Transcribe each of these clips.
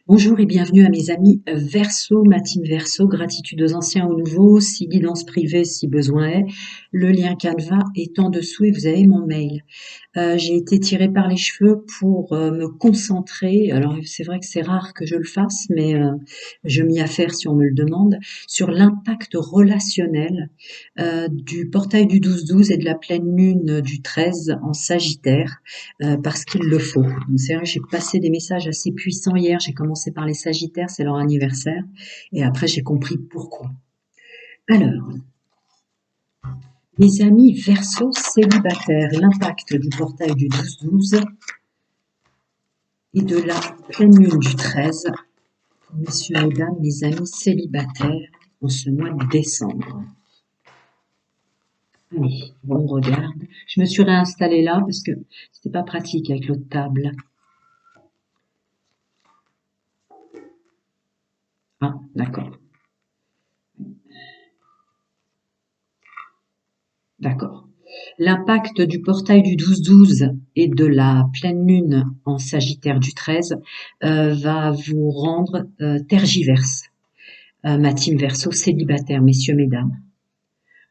Bonjour et bienvenue à mes amis Verseau, ma team Verseau, gratitude aux anciens, aux nouveaux, si guidance privée si besoin est. Le lien Canva est en dessous et vous avez mon mail. J'ai été tirée par les cheveux pour me concentrer. Alors c'est vrai que c'est rare que je le fasse, mais je m'y affaire si on me le demande, sur l'impact relationnel du portail du 12-12 et de la pleine lune du 13 en Sagittaire, parce qu'il le faut. Donc c'est vrai que j'ai passé des messages assez puissants hier. J'ai commencé par les Sagittaires, c'est leur anniversaire, et après j'ai compris pourquoi. Alors, mes amis Verseau célibataires, l'impact du portail du 12-12 et de la pleine lune du 13, pour messieurs et dames, mes amis célibataires, en ce mois de décembre. Allez, on regarde. Je me suis réinstallée là parce que c'était pas pratique avec l'autre table. Ah, d'accord, d'accord. L'impact du portail du 12-12 et de la pleine lune en Sagittaire du 13 va vous rendre tergiverse. Ma team Verseau célibataire, messieurs, mesdames.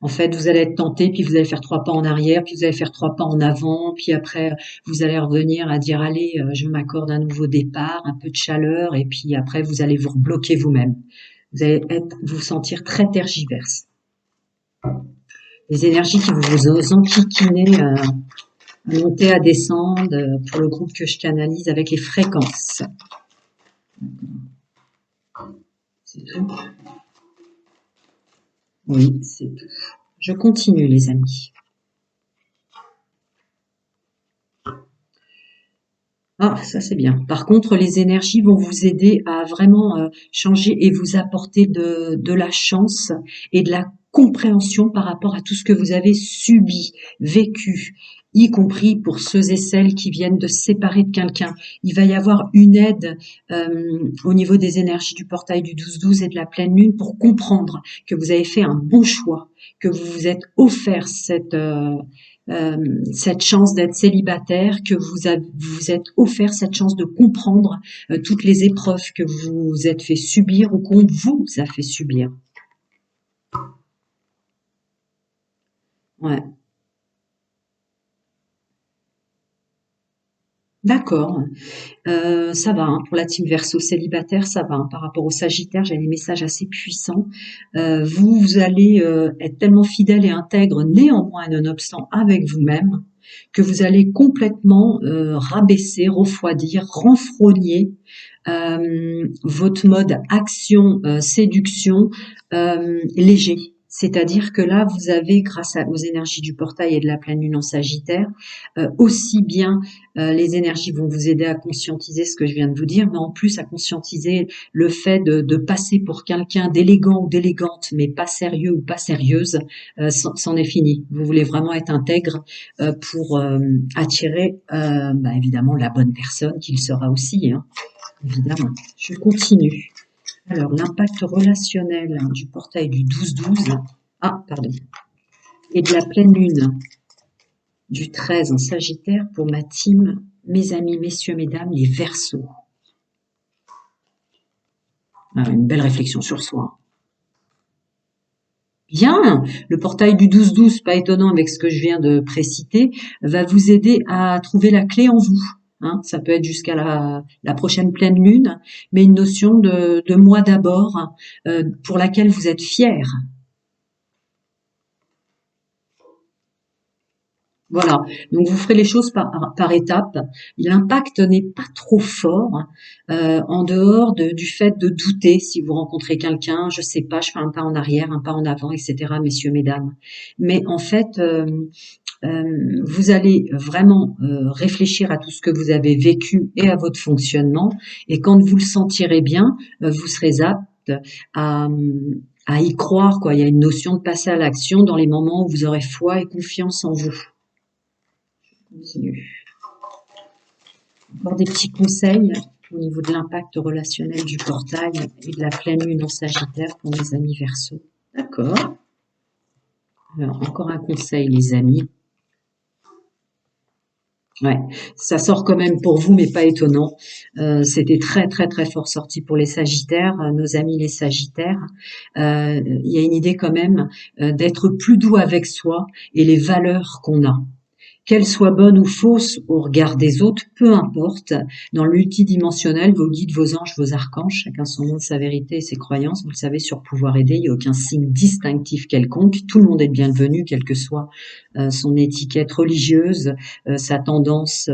En fait, vous allez être tenté, puis vous allez faire 3 pas en arrière, puis vous allez faire 3 pas en avant, puis après, vous allez revenir à dire, allez, je m'accorde un nouveau départ, un peu de chaleur, et puis après, vous allez vous bloquer vous-même. Vous allez vous sentir très tergiverse. Les énergies qui vous enquiquinent à monter, à descendre, pour le groupe que je canalise avec les fréquences. C'est tout. Oui, c'est tout. Je continue, les amis. Ah, ça c'est bien. Par contre, les énergies vont vous aider à vraiment changer et vous apporter de la chance et de la compréhension par rapport à tout ce que vous avez subi, vécu, y compris pour ceux et celles qui viennent de se séparer de quelqu'un. Il va y avoir une aide au niveau des énergies du portail du 12-12 et de la pleine lune pour comprendre que vous avez fait un bon choix, que vous vous êtes offert cette chance d'être célibataire, que vous êtes offert cette chance de comprendre toutes les épreuves que vous vous êtes fait subir ou qu'on vous a fait subir. Ouais, d'accord. Ça va, hein, pour la team Verseau célibataire, ça va, hein. Par rapport au Sagittaire, j'ai des messages assez puissants. Vous allez être tellement fidèle et intègre, néanmoins et nonobstant, avec vous-même, que vous allez complètement rabaisser, refroidir, renfrogner votre mode action, séduction léger. C'est-à-dire que là, vous avez, grâce aux énergies du portail et de la pleine lune en Sagittaire, aussi bien les énergies vont vous aider à conscientiser ce que je viens de vous dire, mais en plus à conscientiser le fait de passer pour quelqu'un d'élégant ou d'élégante, mais pas sérieux ou pas sérieuse, c'en est fini. Vous voulez vraiment être intègre pour attirer évidemment la bonne personne, qu'il sera aussi, hein, évidemment. Je continue. Alors, l'impact relationnel du portail du 12-12, ah, pardon, et de la pleine lune du 13 en Sagittaire pour ma team, mes amis, messieurs, mesdames, les Verseaux. Ah, une belle réflexion sur soi. Bien, le portail du 12-12, pas étonnant avec ce que je viens de préciter, va vous aider à trouver la clé en vous. Hein, ça peut être jusqu'à la prochaine pleine lune, mais une notion de moi d'abord, pour laquelle vous êtes fier. Voilà, donc vous ferez les choses par étapes. L'impact n'est pas trop fort, en dehors du fait de douter si vous rencontrez quelqu'un, je sais pas, je fais un pas en arrière, un pas en avant, etc., messieurs, mesdames. Mais en fait, vous allez vraiment réfléchir à tout ce que vous avez vécu et à votre fonctionnement, et quand vous le sentirez bien, vous serez apte à, à y croire, quoi. Il y a une notion de passer à l'action dans les moments où vous aurez foi et confiance en vous. Continue. Encore des petits conseils au niveau de l'impact relationnel du portail et de la pleine lune en Sagittaire pour mes amis Verseau. D'accord. Alors, encore un conseil, les amis. Ouais, ça sort quand même pour vous, mais pas étonnant. C'était très très très fort sorti pour les Sagittaires, nos amis les Sagittaires. Il y a une idée quand même d'être plus doux avec soi et les valeurs qu'on a. Qu'elle soit bonne ou fausse au regard des autres, peu importe. Dans le multidimensionnel, vos guides, vos anges, vos archanges, chacun son monde, sa vérité et ses croyances, vous le savez, sur pouvoir aider, il n'y a aucun signe distinctif quelconque. Tout le monde est bienvenu, quelle que soit son étiquette religieuse, sa tendance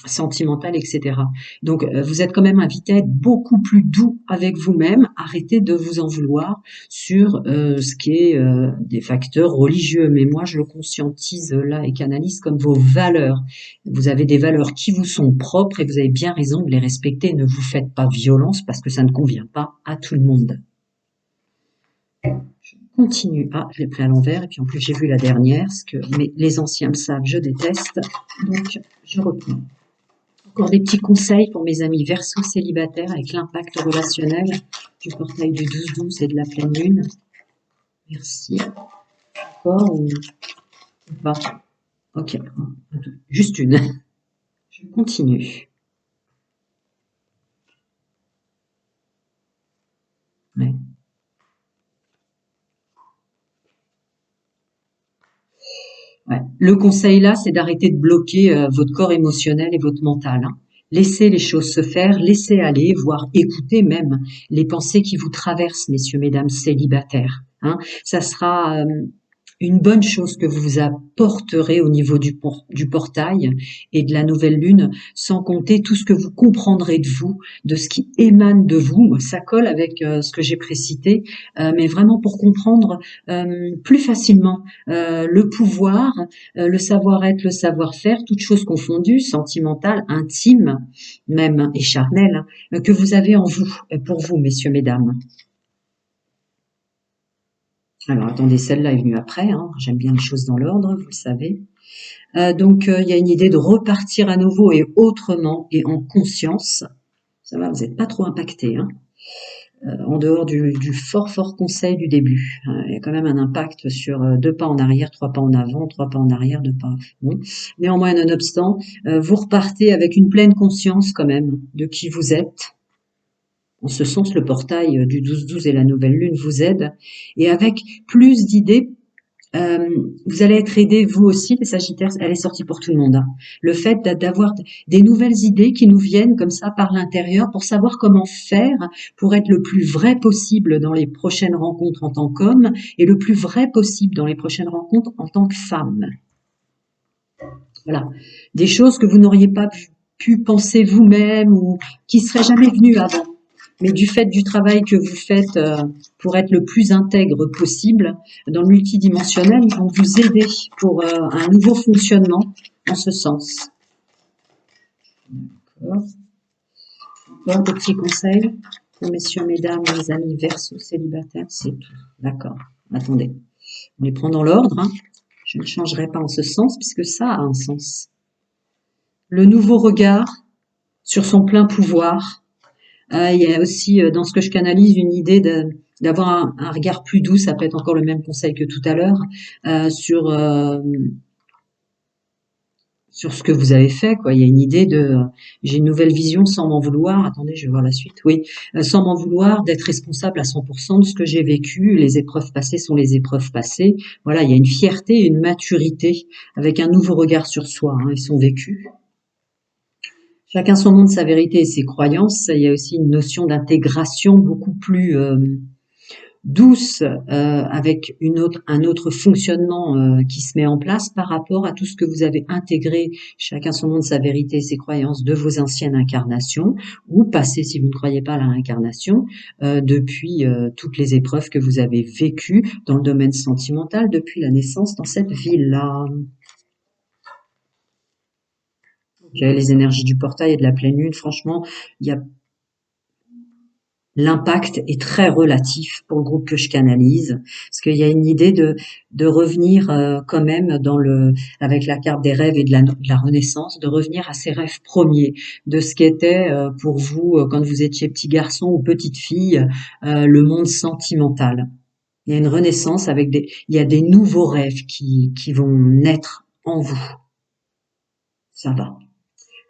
sentimentale, etc. Donc, vous êtes quand même invité à être beaucoup plus doux avec vous-même. Arrêtez de vous en vouloir sur ce qui est des facteurs religieux. Mais moi, je le conscientise là et canalise comme vos valeurs. Vous avez des valeurs qui vous sont propres et vous avez bien raison de les respecter. Ne vous faites pas violence parce que ça ne convient pas à tout le monde. Je continue. Ah, je l'ai pris à l'envers et puis en plus j'ai vu la dernière, parce que mais les anciens le savent, je déteste. Donc, je reprends. Encore des petits conseils pour mes amis Verseau célibataires avec l'impact relationnel du portail du 12-12 et de la pleine lune. Merci. Encore ou pas? Ok, juste une. Je continue. Ouais. Ouais. Le conseil là, c'est d'arrêter de bloquer votre corps émotionnel et votre mental, hein. Laissez les choses se faire, laissez aller, voire écoutez même les pensées qui vous traversent, messieurs, mesdames célibataires, hein. Ça sera une bonne chose que vous vous apporterez au niveau du portail et de la nouvelle lune, sans compter tout ce que vous comprendrez de vous, de ce qui émane de vous. Ça colle avec ce que j'ai précité, mais vraiment pour comprendre plus facilement le pouvoir, le savoir-être, le savoir-faire, toutes choses confondues, sentimentales, intimes même et charnelles, que vous avez en vous, pour vous, messieurs, mesdames. Alors attendez, celle-là est venue après, hein. J'aime bien les choses dans l'ordre, vous le savez. Donc il y a une idée de repartir à nouveau et autrement et en conscience. Ça va, vous n'êtes pas trop impacté, hein. En dehors du fort fort conseil du début. Il y a quand même un impact sur 2 pas en arrière, 3 pas en avant, 3 pas en arrière, 2 pas. Bon. Néanmoins, nonobstant, vous repartez avec une pleine conscience quand même de qui vous êtes. En ce sens, le portail du 12-12 et la nouvelle lune vous aident. Et avec plus d'idées, vous allez être aidés, vous aussi, les Sagittaires, elle est sortie pour tout le monde, hein. Le fait d'avoir des nouvelles idées qui nous viennent comme ça par l'intérieur pour savoir comment faire pour être le plus vrai possible dans les prochaines rencontres en tant qu'homme et le plus vrai possible dans les prochaines rencontres en tant que femme. Voilà. Des choses que vous n'auriez pas pu penser vous-même ou qui seraient jamais venues avant. Mais du fait du travail que vous faites pour être le plus intègre possible dans le multidimensionnel, ils vont vous aider pour un nouveau fonctionnement en ce sens. D'accord. Encore des petits conseils pour messieurs, mesdames, mes amis Verseau célibataires, c'est tout. D'accord. Attendez, on les prend dans l'ordre, hein. Je ne changerai pas en ce sens puisque ça a un sens. Le nouveau regard sur son plein pouvoir. Il y a aussi dans ce que je canalise une idée d'avoir un regard plus doux, ça peut être encore le même conseil que tout à l'heure, sur ce que vous avez fait, quoi. Il y a une idée de, j'ai une nouvelle vision sans m'en vouloir. Attendez, je vais voir la suite. Oui, sans m'en vouloir, d'être responsable à 100% de ce que j'ai vécu. Les épreuves passées sont les épreuves passées. Voilà, il y a une fierté et une maturité avec un nouveau regard sur soi, hein, et son vécu. Chacun son monde, sa vérité et ses croyances. Il y a aussi une notion d'intégration beaucoup plus douce, avec un autre fonctionnement qui se met en place par rapport à tout ce que vous avez intégré, chacun son monde, sa vérité et ses croyances, de vos anciennes incarnations, ou passées si vous ne croyez pas à la réincarnation, depuis toutes les épreuves que vous avez vécues dans le domaine sentimental depuis la naissance dans cette vie-là. Les énergies du portail et de la pleine lune, franchement, il y a l'impact est très relatif pour le groupe que je canalise, parce qu'il y a une idée de revenir quand même avec la carte des rêves et de la renaissance, de revenir à ses rêves premiers, de ce qu'était pour vous quand vous étiez petit garçon ou petite fille, le monde sentimental. Il y a une renaissance il y a des nouveaux rêves qui vont naître en vous. Ça va.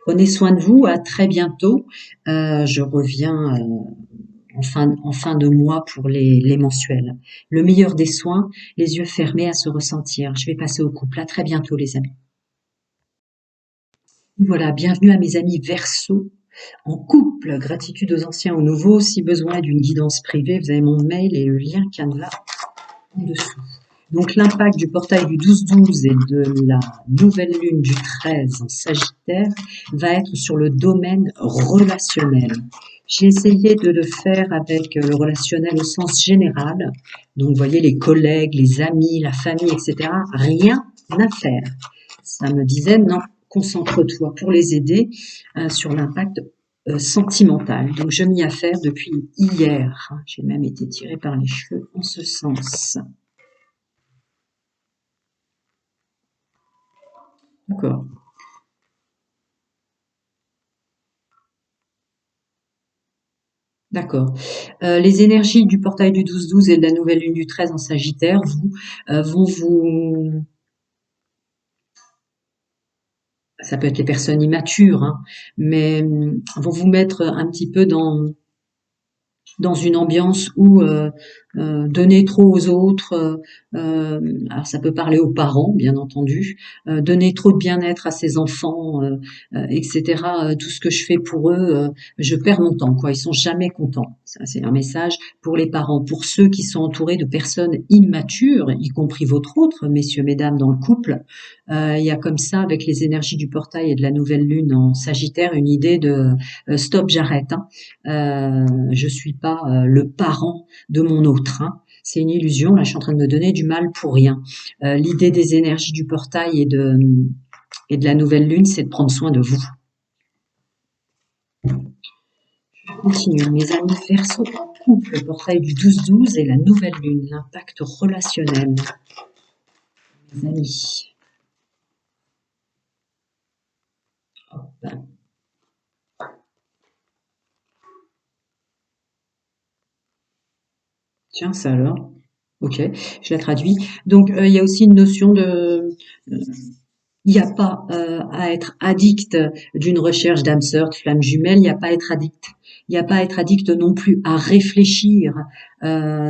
Prenez soin de vous, à très bientôt. Je reviens en fin de mois pour les mensuels. Le meilleur des soins, les yeux fermés à se ressentir. Je vais passer au couple. À très bientôt, les amis. Voilà, bienvenue à mes amis Verseau en couple. Gratitude aux anciens, aux nouveaux. Si besoin d'une guidance privée, vous avez mon mail et le lien Canva en dessous. Donc l'impact du portail du 12-12 et de la nouvelle lune du 13 en Sagittaire va être sur le domaine relationnel. J'ai essayé de le faire avec le relationnel au sens général. Donc vous voyez les collègues, les amis, la famille, etc. Rien à faire. Ça me disait non, concentre-toi pour les aider sur l'impact sentimental. Donc je m'y affaire depuis hier. J'ai même été tirée par les cheveux en ce sens. D'accord. D'accord. Les énergies du portail du 12-12 et de la nouvelle lune du 13 en Sagittaire vont vous, ça peut être les personnes immatures, hein, mais vont vous mettre un petit peu dans une ambiance où donner trop aux autres, alors ça peut parler aux parents, bien entendu, donner trop de bien-être à ses enfants, etc. Tout ce que je fais pour eux, je perds mon temps, quoi. Ils sont jamais contents. Ça, c'est un message pour les parents. Pour ceux qui sont entourés de personnes immatures, y compris votre autre, messieurs, mesdames, dans le couple, il y a comme ça, avec les énergies du portail et de la nouvelle lune en Sagittaire, une idée de stop, j'arrête. Hein. Je suis pas le parent de mon autre. Hein. C'est une illusion. Là, je suis en train de me donner du mal pour rien. L'idée des énergies du portail et de la nouvelle lune, c'est de prendre soin de vous. Je continue. Mes amis Verseau en couple, le portail du 12-12 et la nouvelle lune, l'impact relationnel. Mes amis. Hop. Tiens, ça alors. Ok, je la traduis. Donc, il y a aussi une notion de il n'y a pas à être addict d'une recherche d'âme sœur, de flamme jumelle, il n'y a pas à être addict. Il n'y a pas à être addict non plus à réfléchir.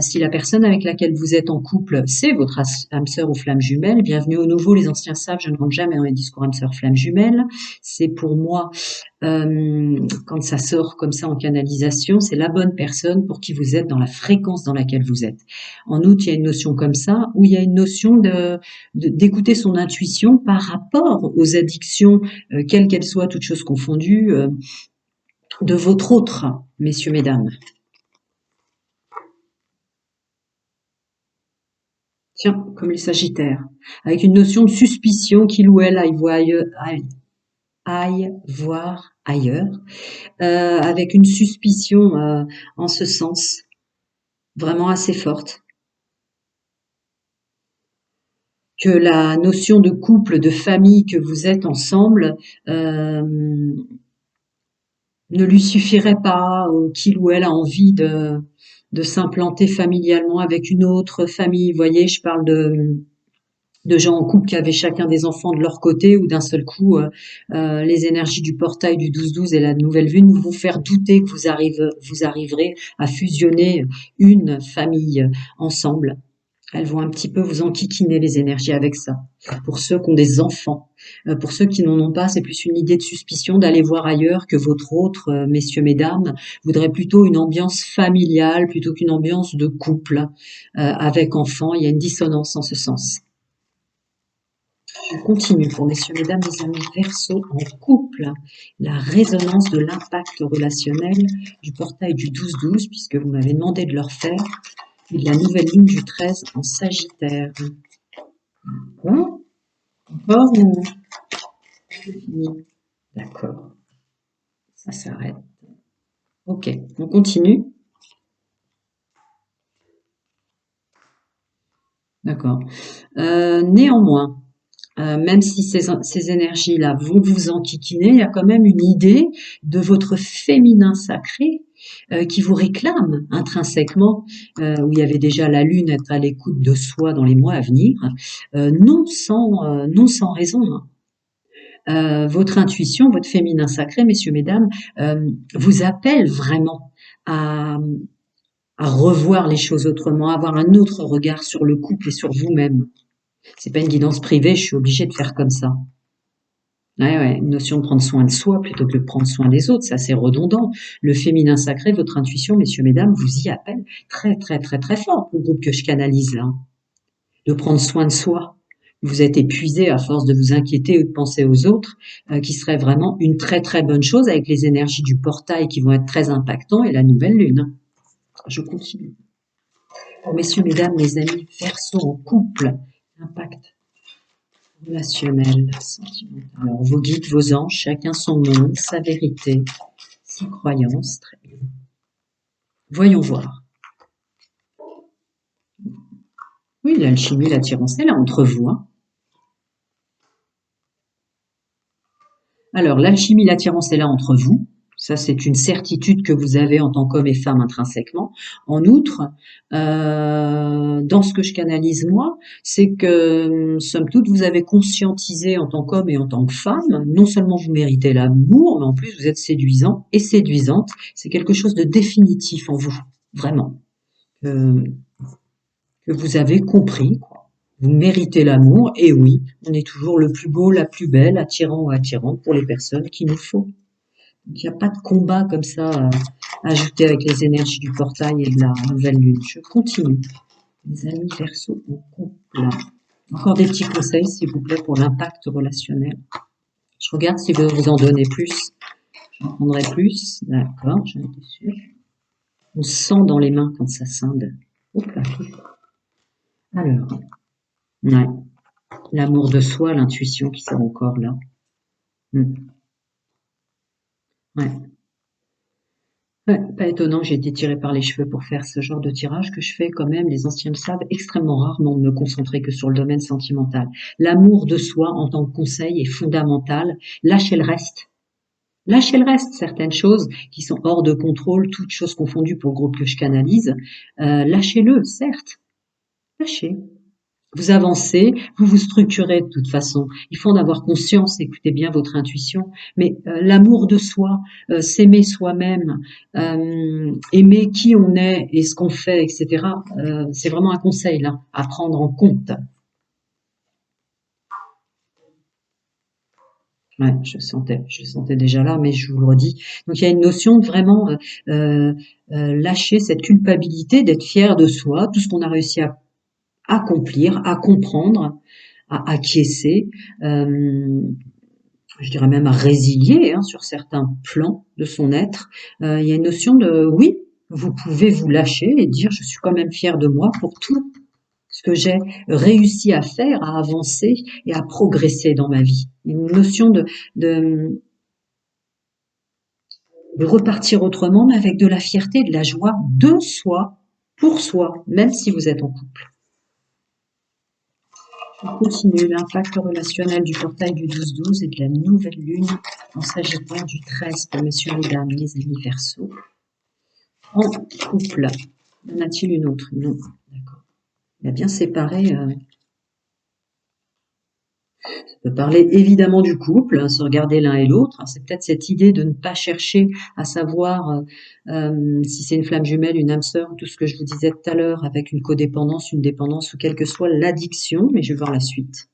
Si la personne avec laquelle vous êtes en couple, c'est votre âme sœur ou flamme jumelle, bienvenue au nouveau, les anciens savent, je ne rentre jamais dans les discours âme sœur, flamme jumelle. C'est pour moi quand ça sort comme ça en canalisation, c'est la bonne personne pour qui vous êtes dans la fréquence dans laquelle vous êtes. En outre, il y a une notion comme ça, où il y a une notion d'écouter son intuition par rapport aux addictions, quelles qu'elles soient, toutes choses confondues, de votre autre, messieurs, mesdames. Tiens, comme les Sagittaires, avec une notion de suspicion qu'il ou elle aille voir ailleurs, avec une suspicion en ce sens, vraiment assez forte. Que la notion de couple, de famille, que vous êtes ensemble, ne lui suffirait pas, ou qu'il ou elle a envie de s'implanter familialement avec une autre famille. Vous voyez, je parle de gens en couple qui avaient chacun des enfants de leur côté, ou d'un seul coup, les énergies du portail du 12-12 et la nouvelle lune vont vous faire douter que vous arriverez à fusionner une famille ensemble. Elles vont un petit peu vous enquiquiner les énergies avec ça. Pour ceux qui ont des enfants, pour ceux qui n'en ont pas, c'est plus une idée de suspicion d'aller voir ailleurs que votre autre, messieurs, mesdames, voudrait plutôt une ambiance familiale plutôt qu'une ambiance de couple avec enfants. Il y a une dissonance en ce sens. Je continue pour messieurs, mesdames, les amis Verseau en couple. La résonance de l'impact relationnel du portail du 12-12, puisque vous m'avez demandé de le refaire, et de la nouvelle lune du 13 en Sagittaire. Bon, encore ou c'est fini? D'accord, ça s'arrête. Ok, on continue. D'accord. Néanmoins, même si ces énergies-là vont vous enquiquiner, il y a quand même une idée de votre féminin sacré qui vous réclame intrinsèquement, où il y avait déjà la lune, être à l'écoute de soi dans les mois à venir, non sans raison. Hein. votre intuition, votre féminin sacré, messieurs, mesdames, vous appelle vraiment à, à revoir les choses autrement, à avoir un autre regard sur le couple et sur vous-même. C'est pas une guidance privée, je suis obligée de faire comme ça. Ouais, une notion de prendre soin de soi plutôt que de prendre soin des autres, c'est assez redondant. Le féminin sacré, votre intuition, messieurs, mesdames, vous y appelle très, très, très, très fort, le groupe que je canalise là. De prendre soin de soi. Vous êtes épuisé à force de vous inquiéter ou de penser aux autres, qui serait vraiment une très, très bonne chose avec les énergies du portail qui vont être très impactants et la nouvelle lune. Je continue. Messieurs, mesdames, mes amis, Verseau en couple, impact relationnel, sentimental. Alors, vos guides, vos anges, chacun son monde, sa vérité, ses croyances. Très bien. Voyons voir. Oui, l'alchimie, l'attirance est là entre vous. Hein. Alors, l'alchimie, l'attirance est là entre vous. Ça, c'est une certitude que vous avez en tant qu'homme et femme intrinsèquement. En outre, dans ce que je canalise moi, c'est que, somme toute, vous avez conscientisé en tant qu'homme et en tant que femme, non seulement vous méritez l'amour, mais en plus vous êtes séduisant et séduisante. C'est quelque chose de définitif en vous, vraiment, que vous avez compris, quoi. Vous méritez l'amour, et oui, on est toujours le plus beau, la plus belle, attirant ou attirante pour les personnes qu'il nous faut. Donc, il n'y a pas de combat comme ça ajouté avec les énergies du portail et de la nouvelle lune. Je continue. Les amis Verseau en couple. Encore des petits conseils, s'il vous plaît, pour l'impact relationnel. Je regarde si vous vous en donnez plus. J'en prendrai plus. D'accord, j'en étais sûre. On sent dans les mains quand ça scinde. Hop là. Alors, ouais. L'amour de soi, l'intuition qui sert encore là. Ouais. Ouais, pas étonnant que j'ai été tirée par les cheveux pour faire ce genre de tirage que je fais quand même, les anciens le savent, extrêmement rarement de me concentrer que sur le domaine sentimental. L'amour de soi en tant que conseil est fondamental. Lâchez le reste. Lâchez le reste, certaines choses qui sont hors de contrôle, toutes choses confondues pour le groupe que je canalise. Lâchez-le, certes. Lâchez. Vous avancez, vous vous structurez de toute façon. Il faut en avoir conscience, écoutez bien votre intuition. Mais l'amour de soi, s'aimer soi-même, aimer qui on est et ce qu'on fait, etc., c'est vraiment un conseil là, à prendre en compte. Ouais, je le sentais déjà là, mais je vous le redis. Donc il y a une notion de vraiment lâcher cette culpabilité, d'être fier de soi, tout ce qu'on a réussi à accomplir, à comprendre, à acquiescer, je dirais même à résilier hein, sur certains plans de son être. Il y a une notion de oui, vous pouvez vous lâcher et dire je suis quand même fier de moi pour tout ce que j'ai réussi à faire, à avancer et à progresser dans ma vie. Une notion de, de repartir autrement, mais avec de la fierté, de la joie de soi, pour soi, même si vous êtes en couple. On continue l'impact relationnel du portail du 12-12 et de la nouvelle lune en Sagittaire du 13 pour messieurs et dames, les amis Verseau. En couple, en a-t-il une autre? Non, d'accord. Il a bien séparé. Ça peut parler évidemment du couple, hein, se regarder l'un et l'autre. C'est peut-être cette idée de ne pas chercher à savoir si c'est une flamme jumelle, une âme sœur, tout ce que je vous disais tout à l'heure, avec une codépendance, une dépendance ou quelle que soit l'addiction, mais je vais voir la suite.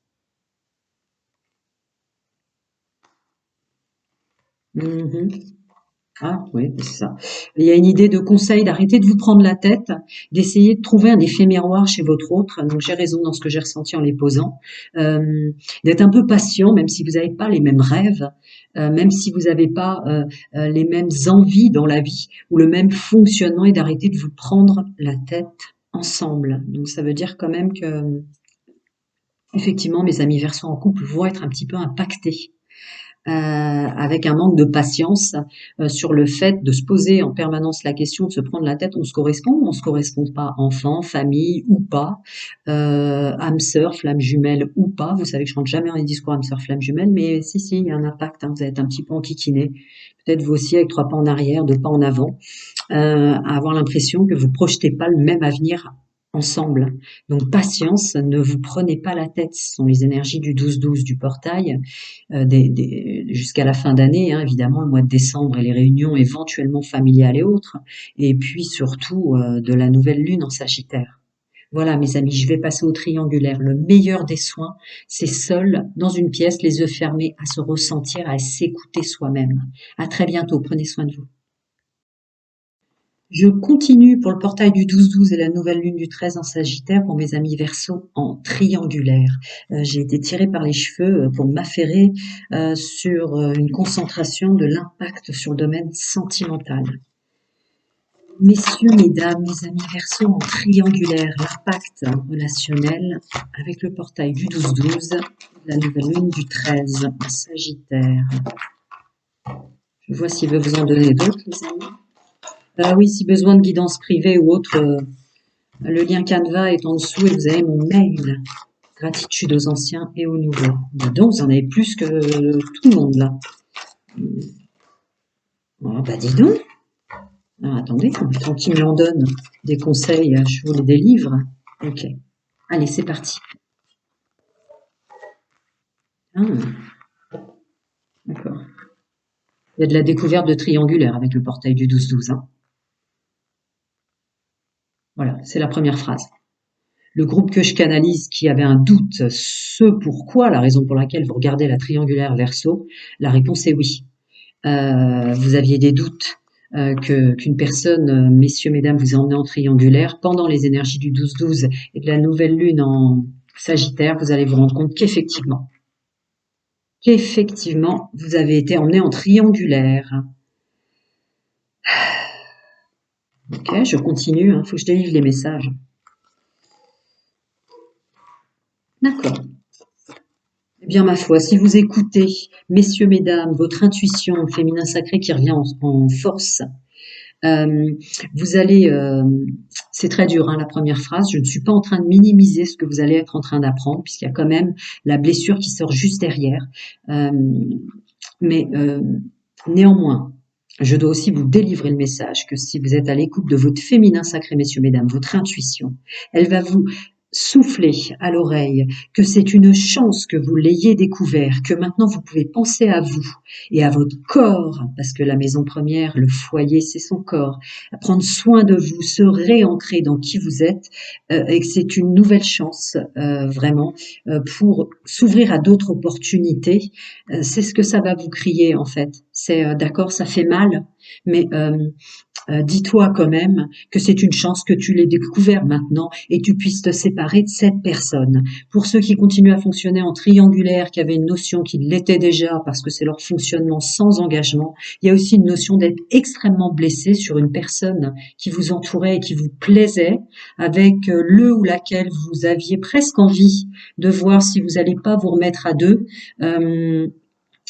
Ah oui, c'est ça. Il y a une idée de conseil d'arrêter de vous prendre la tête, d'essayer de trouver un effet miroir chez votre autre. Donc j'ai raison dans ce que j'ai ressenti en les posant. D'être un peu patient, même si vous n'avez pas les mêmes rêves, même si vous n'avez pas les mêmes envies dans la vie ou le même fonctionnement, et d'arrêter de vous prendre la tête ensemble. Donc ça veut dire quand même que effectivement mes amis Verseau en couple vont être un petit peu impactés. Avec un manque de patience sur le fait de se poser en permanence la question, de se prendre la tête, on se correspond ou on se correspond pas, enfant, famille ou pas, âme sœur, flamme jumelle ou pas. Vous savez que je rentre jamais dans les discours âme sœur, flamme jumelle, mais si, il y a un impact, hein, vous êtes un petit peu enquiquiné, peut-être vous aussi avec 3 pas en arrière, 2 pas en avant, à avoir l'impression que vous projetez pas le même avenir ensemble. Donc patience, ne vous prenez pas la tête, ce sont les énergies du 12-12 du portail, jusqu'à la fin d'année, hein, évidemment, le mois de décembre et les réunions éventuellement familiales et autres, et puis surtout de la nouvelle lune en Sagittaire. Voilà mes amis, je vais passer au triangulaire. Le meilleur des soins, c'est seul, dans une pièce, les yeux fermés, à se ressentir, à s'écouter soi-même. À très bientôt, prenez soin de vous. Je continue pour le portail du 12-12 et la nouvelle lune du 13 en Sagittaire pour mes amis Verseau en triangulaire. J'ai été tirée par les cheveux pour m'affairer sur une concentration de l'impact sur le domaine sentimental. Messieurs, mesdames, mes amis Verseau en triangulaire, l'impact relationnel avec le portail du 12-12, la nouvelle lune du 13 en Sagittaire. Je vois s'il veut vous en donner d'autres, les amis. Oui, si besoin de guidance privée ou autre, le lien Canva est en dessous et vous avez mon mail. Gratitude aux anciens et aux nouveaux. Dis donc, vous en avez plus que tout le monde là. Oh, bah dis donc. Alors, attendez, tant qu'il m'en donne des conseils, je vous les délivre. Ok. Allez, c'est parti. Ah, d'accord. Il y a de la découverte de triangulaire avec le portail du 12-12. Hein. Voilà, c'est la première phrase. Le groupe que je canalise qui avait un doute, ce pourquoi, la raison pour laquelle vous regardez la triangulaire Verseau, la réponse est oui. Vous aviez des doutes qu'une personne, messieurs, mesdames, vous a emmené en triangulaire pendant les énergies du 12-12 et de la nouvelle lune en Sagittaire, vous allez vous rendre compte qu'effectivement, vous avez été emmené en triangulaire. Ok, je continue, il faut que je délivre les messages. D'accord. Eh bien, ma foi, si vous écoutez, messieurs, mesdames, votre intuition féminin sacré qui revient en force, vous allez, c'est très dur, hein, la première phrase, je ne suis pas en train de minimiser ce que vous allez être en train d'apprendre, puisqu'il y a quand même la blessure qui sort juste derrière. Mais néanmoins, je dois aussi vous délivrer le message que si vous êtes à l'écoute de votre féminin sacré, messieurs, mesdames, votre intuition, elle va vous souffler à l'oreille que c'est une chance que vous l'ayez découvert, que maintenant vous pouvez penser à vous et à votre corps, parce que la maison première, le foyer, c'est son corps, à prendre soin de vous, se réancrer dans qui vous êtes, et que c'est une nouvelle chance, vraiment, pour s'ouvrir à d'autres opportunités. C'est ce que ça va vous crier, en fait. C'est d'accord, ça fait mal, mais dis-toi quand même que c'est une chance que tu l'aies découvert maintenant et tu puisses te séparer de cette personne. Pour ceux qui continuent à fonctionner en triangulaire, qui avaient une notion qui l'était déjà parce que c'est leur fonctionnement sans engagement, il y a aussi une notion d'être extrêmement blessé sur une personne qui vous entourait et qui vous plaisait, avec le ou laquelle vous aviez presque envie de voir si vous n'allez pas vous remettre à deux.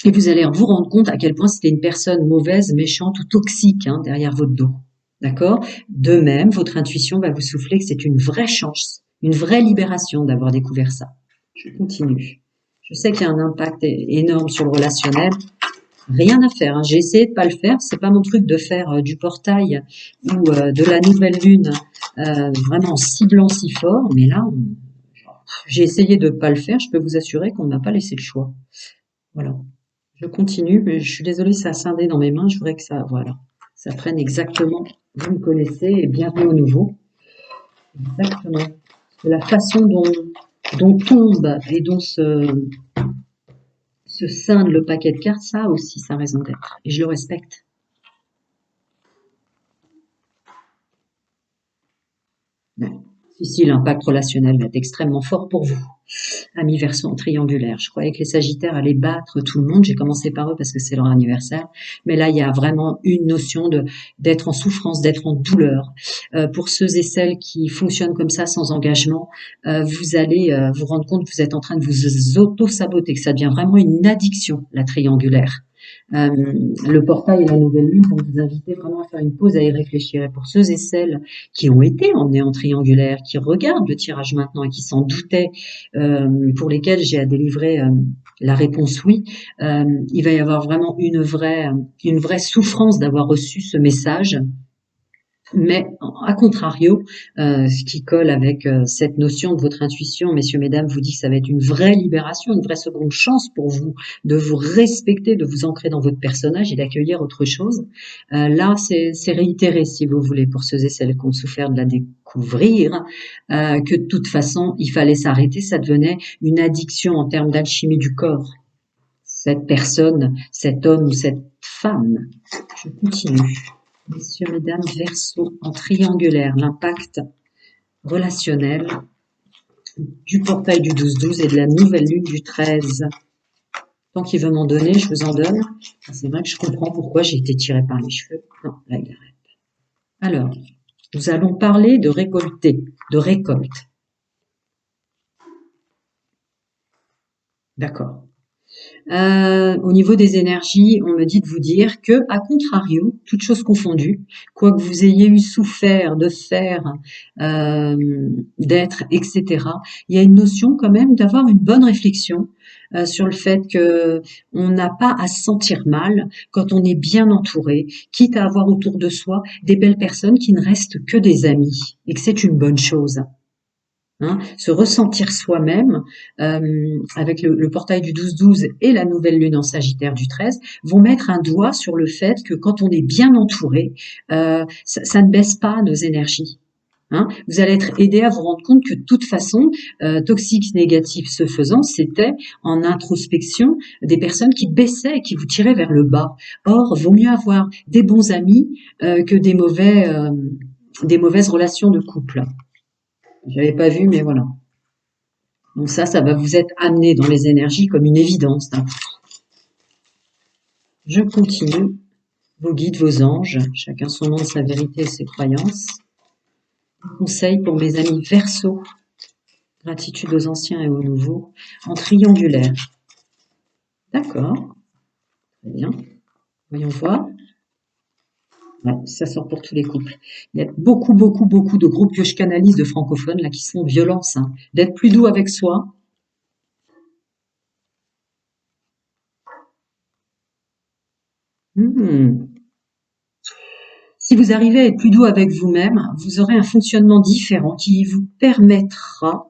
Et vous allez vous rendre compte à quel point c'était une personne mauvaise, méchante ou toxique derrière votre dos. D'accord? De même, votre intuition va vous souffler que c'est une vraie chance, une vraie libération d'avoir découvert ça. Je continue. Je sais qu'il y a un impact énorme sur le relationnel. Rien à faire. J'ai essayé de pas le faire. C'est pas mon truc de faire du portail ou de la nouvelle lune vraiment en ciblant si fort. Mais là, j'ai essayé de pas le faire. Je peux vous assurer qu'on ne m'a pas laissé le choix. Voilà. Je continue, mais je suis désolée, ça a scindé dans mes mains. Je voudrais que ça, voilà, ça prenne exactement. Vous me connaissez et bienvenue au nouveau. Exactement. De la façon dont tombe et dont se scinde le paquet de cartes, ça aussi, ça a raison d'être. Et je le respecte. Ouais. Si, l'impact relationnel va être extrêmement fort pour vous. Amis Verseau en triangulaire. Je croyais que les Sagittaires allaient battre tout le monde. J'ai commencé par eux parce que c'est leur anniversaire. Mais là, il y a vraiment une notion d'être en souffrance, d'être en douleur. Pour ceux et celles qui fonctionnent comme ça sans engagement, vous allez vous rendre compte que vous êtes en train de vous auto-saboter, que ça devient vraiment une addiction, la triangulaire. Le portail et la nouvelle lune vont vous inviter vraiment à faire une pause, à y réfléchir. Et pour ceux et celles qui ont été emmenés en triangulaire, qui regardent le tirage maintenant et qui s'en doutaient, pour lesquels j'ai à délivrer la réponse oui, il va y avoir vraiment une vraie souffrance d'avoir reçu ce message. Mais à contrario, ce qui colle avec cette notion de votre intuition, messieurs, mesdames, vous dit que ça va être une vraie libération, une vraie seconde chance pour vous de vous respecter, de vous ancrer dans votre personnage et d'accueillir autre chose. Là, c'est réitéré, si vous voulez, pour ceux et celles qui ont souffert de la découvrir, que de toute façon, il fallait s'arrêter, ça devenait une addiction en termes d'alchimie du corps. Cette personne, cet homme ou cette femme. Je continue. Messieurs, mesdames, Verseau en triangulaire, l'impact relationnel du portail du 12-12 et de la nouvelle lune du 13. Tant qu'il veut m'en donner, je vous en donne. C'est vrai que je comprends pourquoi j'ai été tirée par les cheveux. Non, là, il arrête. Alors, nous allons parler de récolter, de récolte. D'accord. Au niveau des énergies, on me dit de vous dire que, à contrario, toutes choses confondues, quoi que vous ayez eu souffert de faire, d'être, etc., il y a une notion quand même d'avoir une bonne réflexion sur le fait que on n'a pas à se sentir mal quand on est bien entouré, quitte à avoir autour de soi des belles personnes qui ne restent que des amis, et que c'est une bonne chose. Hein, se ressentir soi-même avec le portail du 12-12 et la nouvelle lune en Sagittaire du 13 vont mettre un doigt sur le fait que quand on est bien entouré, ça ne baisse pas nos énergies. Hein, vous allez être aidé à vous rendre compte que de toute façon, toxique, négatif ce faisant, c'était en introspection des personnes qui baissaient, qui vous tiraient vers le bas. Or, vaut mieux avoir des bons amis que des mauvaises relations de couple. J'avais pas vu, mais voilà. Donc ça va vous être amené dans les énergies comme une évidence. Je continue. Vos guides, vos anges, chacun son nom, sa vérité et ses croyances. Conseil pour mes amis Verseau. Gratitude aux anciens et aux nouveaux. En triangulaire. D'accord. Très bien. Voyons voir. Ouais, ça sort pour tous les couples. Il y a beaucoup de groupes que je canalise de francophones là qui se font violence. Hein. D'être plus doux avec soi. Si vous arrivez à être plus doux avec vous-même, vous aurez un fonctionnement différent qui vous permettra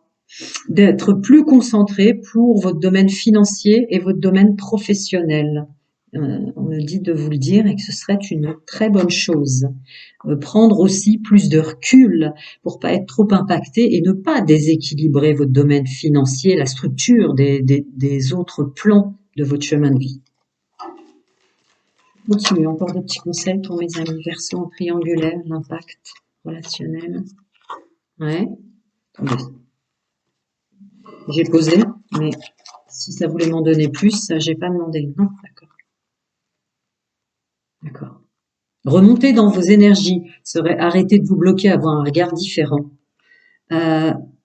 d'être plus concentré pour votre domaine financier et votre domaine professionnel. On me dit de vous le dire et que ce serait une très bonne chose. Prendre aussi plus de recul pour pas être trop impacté et ne pas déséquilibrer votre domaine financier, la structure des autres plans de votre chemin de vie. Continuez, encore des petits conseils pour mes amis Verseau en triangulaire, l'impact relationnel. Ouais. Attendez. J'ai posé, mais si ça voulait m'en donner plus, j'ai pas demandé. Non, d'accord. D'accord. Remonter dans vos énergies serait arrêter de vous bloquer, avoir un regard différent.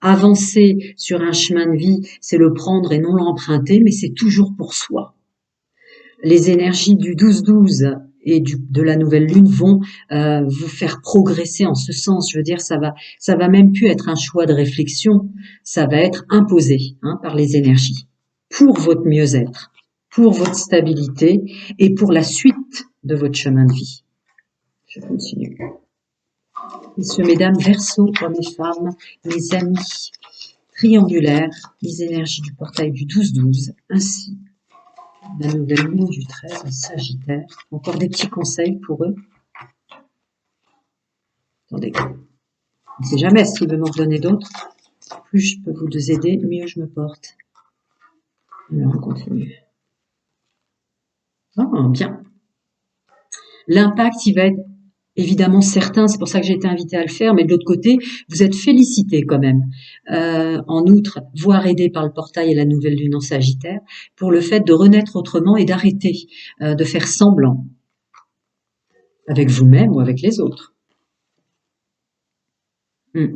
Avancer sur un chemin de vie, c'est le prendre et non l'emprunter, mais c'est toujours pour soi. Les énergies du 12-12 et de la nouvelle lune vont vous faire progresser en ce sens. Je veux dire, ça va même plus être un choix de réflexion, ça va être imposé par les énergies pour votre mieux-être, pour votre stabilité et pour la suite de votre chemin de vie. Je continue. Messieurs, mesdames, Verseau, hommes et femmes, mes amis triangulaires, les énergies du portail du 12-12, ainsi la nouvelle lune du 13 en Sagittaire. Encore des petits conseils pour eux. Attendez, on ne sait jamais s'il veut m'en donner d'autres. Plus je peux vous aider, mieux je me porte. Alors on continue. Ah, bien. L'impact, il va être évidemment certain, c'est pour ça que j'ai été invitée à le faire, mais de l'autre côté, vous êtes félicité quand même. En outre, voire aidé par le portail et la nouvelle lune en Sagittaire, pour le fait de renaître autrement et d'arrêter de faire semblant avec vous-même ou avec les autres. Il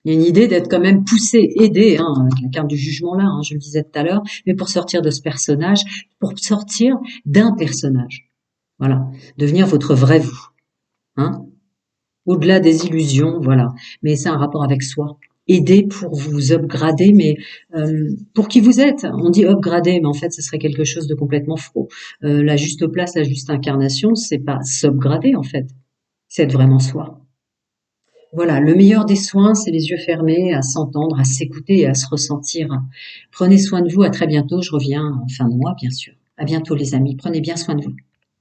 y a une idée d'être quand même poussé, aidé, avec la carte du jugement là, je le disais tout à l'heure, mais pour sortir de ce personnage, pour sortir d'un personnage. Voilà, devenir votre vrai vous. Au-delà des illusions, voilà. Mais c'est un rapport avec soi. Aider pour vous upgrader, mais pour qui vous êtes. On dit upgrader, mais en fait, ce serait quelque chose de complètement faux. La juste place, la juste incarnation, c'est pas s'upgrader en fait. C'est être vraiment soi. Voilà, le meilleur des soins, c'est les yeux fermés, à s'entendre, à s'écouter et à se ressentir. Prenez soin de vous, à très bientôt. Je reviens en fin de mois, bien sûr. À bientôt les amis, prenez bien soin de vous.